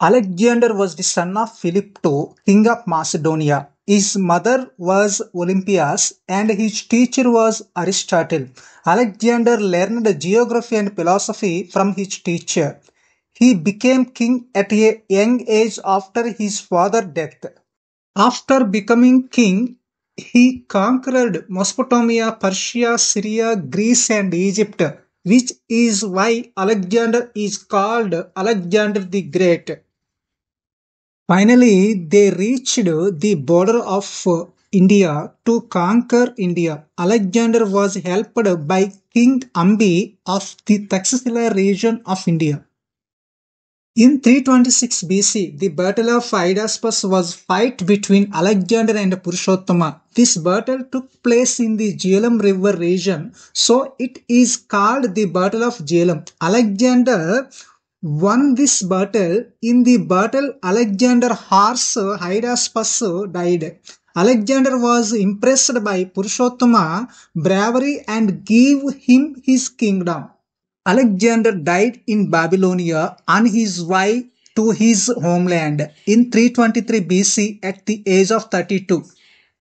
Alexander was the son of Philip II, king of Macedonia. His mother was Olympias and his teacher was Aristotle. Alexander learned geography and philosophy from his teacher. He became king at a young age after his father's death. After becoming king, he conquered Mesopotamia, Persia, Syria, Greece, and Egypt, which is why Alexander is called Alexander the Great. Finally, they reached the border of India to conquer India. Alexander was helped by King Ambi of the Taxila region of India. In 326 BC, the Battle of Hydaspes was a fight between Alexander and Purushottama. This battle took place in the Jhelum River region, so it is called the Battle of Jhelum. Alexander won this battle. In the battle, Alexander's horse Hydaspes died. Alexander was impressed by Purushottama's bravery and gave him his kingdom. Alexander died in Babylonia on his way to his homeland in 323 BC at the age of 32.